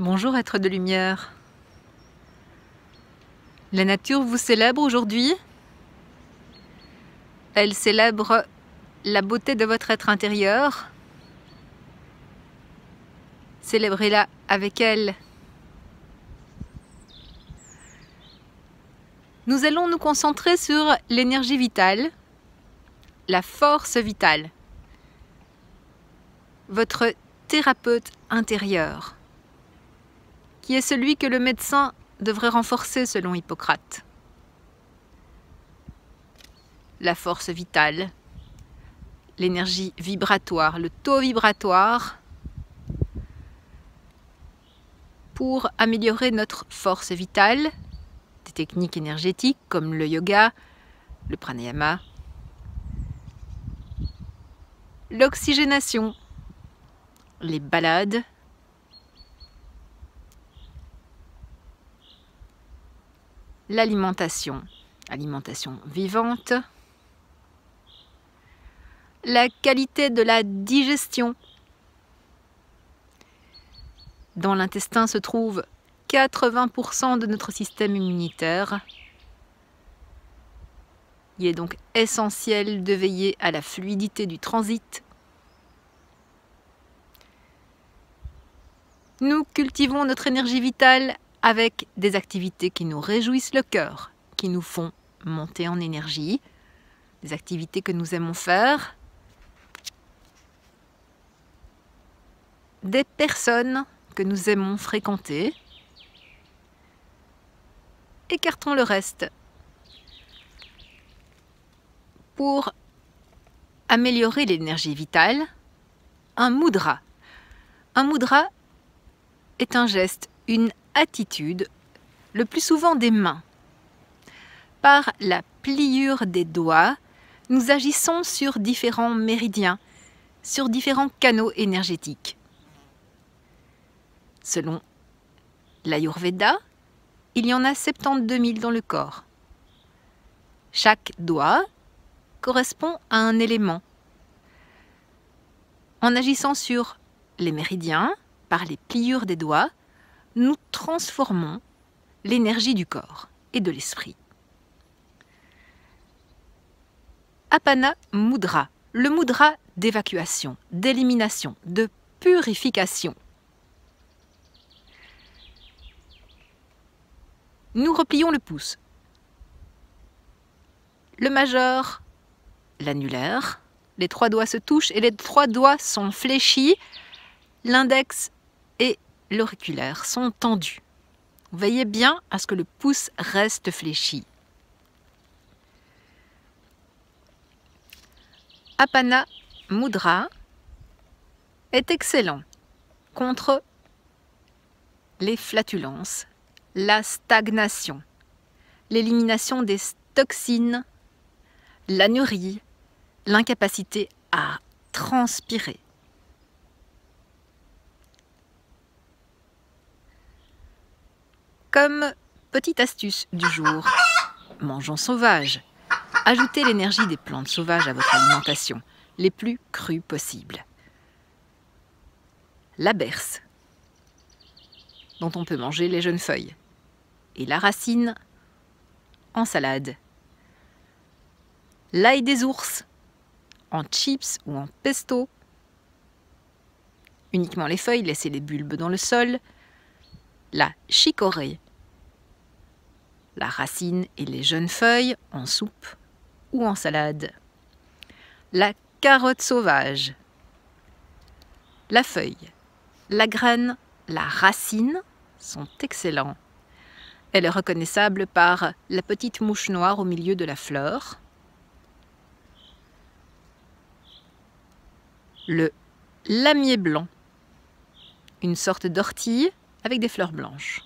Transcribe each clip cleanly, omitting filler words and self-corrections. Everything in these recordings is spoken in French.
Bonjour être de lumière. La nature vous célèbre aujourd'hui. Elle célèbre la beauté de votre être intérieur. Célébrez-la avec elle. Nous allons nous concentrer sur l'énergie vitale, la force vitale, votre thérapeute intérieur, qui est celui que le médecin devrait renforcer selon Hippocrate. La force vitale, l'énergie vibratoire, le taux vibratoire pour améliorer notre force vitale, des techniques énergétiques comme le yoga, le pranayama, l'oxygénation, les balades, l'alimentation, alimentation vivante, la qualité de la digestion. Dans l'intestin se trouve 80% de notre système immunitaire. Il est donc essentiel de veiller à la fluidité du transit. Nous cultivons notre énergie vitale avec des activités qui nous réjouissent le cœur, qui nous font monter en énergie, des activités que nous aimons faire, des personnes que nous aimons fréquenter. Écartons le reste. Pour améliorer l'énergie vitale, un mudra. Un mudra est un geste, une attitude, le plus souvent des mains. Par la pliure des doigts, nous agissons sur différents méridiens, sur différents canaux énergétiques. Selon l'Ayurveda, il y en a 72 000 dans le corps. Chaque doigt correspond à un élément. En agissant sur les méridiens, par les pliures des doigts, nous transformons l'énergie du corps et de l'esprit. Apana Mudra, le mudra d'évacuation, d'élimination, de purification. Nous replions le pouce. Le majeur, l'annulaire, les 3 doigts se touchent et les 3 doigts sont fléchis. L'index et l'auriculaire sont tendus. Veillez bien à ce que le pouce reste fléchi. Apana Mudra est excellent contre les flatulences, la stagnation, l'élimination des toxines, l'anurie, l'incapacité à transpirer. Comme petite astuce du jour, mangeons sauvage. Ajoutez l'énergie des plantes sauvages à votre alimentation, les plus crues possibles. La berce, dont on peut manger les jeunes feuilles, et la racine en salade. L'ail des ours, en chips ou en pesto. Uniquement les feuilles, laissez les bulbes dans le sol. La chicorée, la racine et les jeunes feuilles en soupe ou en salade. La carotte sauvage, la feuille, la graine, la racine sont excellents. Elle est reconnaissable par la petite mouche noire au milieu de la fleur. Le lamier blanc, une sorte d'ortie avec des fleurs blanches.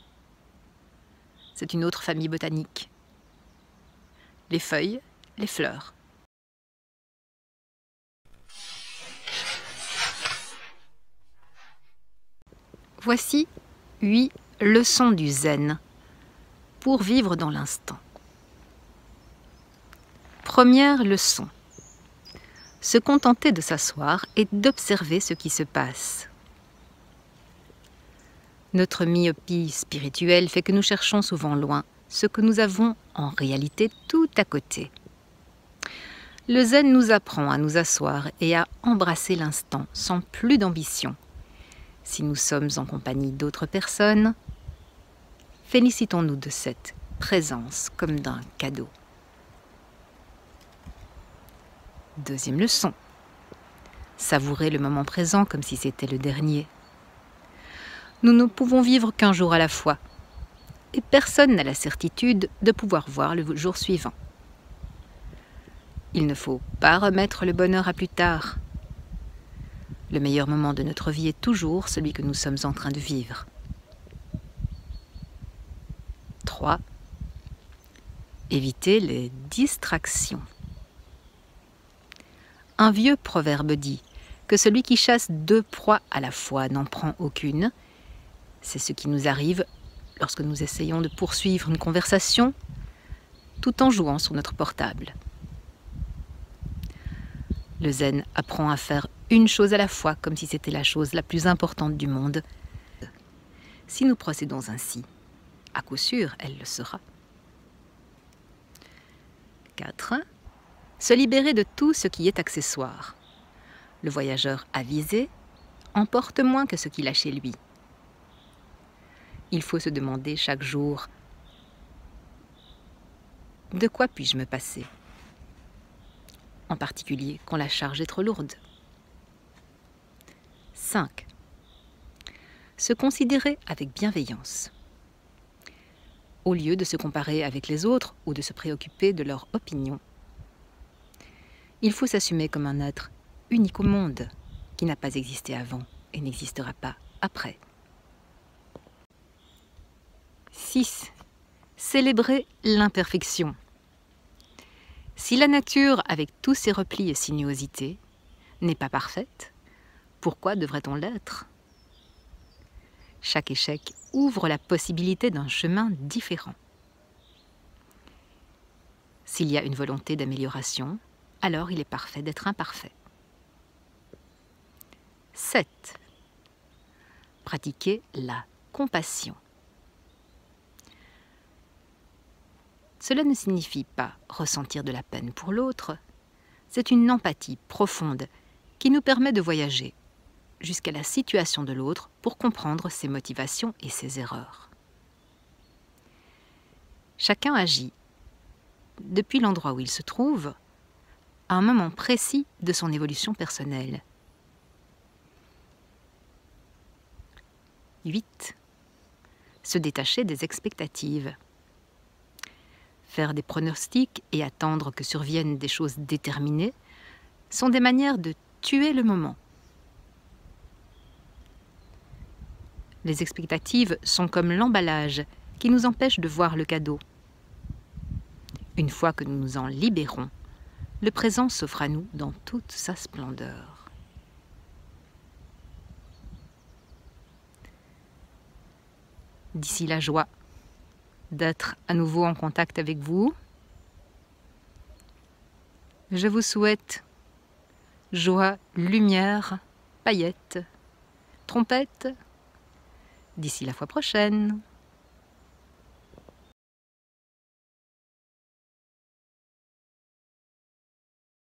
C'est une autre famille botanique. Les feuilles, les fleurs. Voici 8 leçons du zen pour vivre dans l'instant. Première leçon. Se contenter de s'asseoir et d'observer ce qui se passe. Notre myopie spirituelle fait que nous cherchons souvent loin ce que nous avons en réalité tout à côté. Le zen nous apprend à nous asseoir et à embrasser l'instant sans plus d'ambition. Si nous sommes en compagnie d'autres personnes, félicitons-nous de cette présence comme d'un cadeau. Deuxième leçon. Savourer le moment présent comme si c'était le dernier. Nous ne pouvons vivre qu'un jour à la fois, et personne n'a la certitude de pouvoir voir le jour suivant. Il ne faut pas remettre le bonheur à plus tard. Le meilleur moment de notre vie est toujours celui que nous sommes en train de vivre. 3. Éviter les distractions. Un vieux proverbe dit que celui qui chasse 2 proies à la fois n'en prend aucune. C'est ce qui nous arrive lorsque nous essayons de poursuivre une conversation tout en jouant sur notre portable. Le zen apprend à faire une chose à la fois comme si c'était la chose la plus importante du monde. Si nous procédons ainsi, à coup sûr, elle le sera. 4. Se libérer de tout ce qui est accessoire. Le voyageur avisé emporte moins que ce qu'il a chez lui. Il faut se demander chaque jour « De quoi puis-je me passer ?» en particulier quand la charge est trop lourde. 5. Se considérer avec bienveillance. Au lieu de se comparer avec les autres ou de se préoccuper de leur opinion, il faut s'assumer comme un être unique au monde, qui n'a pas existé avant et n'existera pas après. 6. Célébrer l'imperfection. Si la nature, avec tous ses replis et sinuosités, n'est pas parfaite, pourquoi devrait-on l'être? Chaque échec ouvre la possibilité d'un chemin différent. S'il y a une volonté d'amélioration, alors il est parfait d'être imparfait. 7. Pratiquer la compassion. Cela ne signifie pas ressentir de la peine pour l'autre, c'est une empathie profonde qui nous permet de voyager jusqu'à la situation de l'autre pour comprendre ses motivations et ses erreurs. Chacun agit, depuis l'endroit où il se trouve, à un moment précis de son évolution personnelle. 8. Se détacher des expectatives. Faire des pronostics et attendre que surviennent des choses déterminées sont des manières de tuer le moment. Les expectatives sont comme l'emballage qui nous empêche de voir le cadeau. Une fois que nous nous en libérons, le présent s'offre à nous dans toute sa splendeur. D'ici la joie d'être à nouveau en contact avec vous, je vous souhaite joie, lumière, paillettes, trompettes. D'ici la fois prochaine.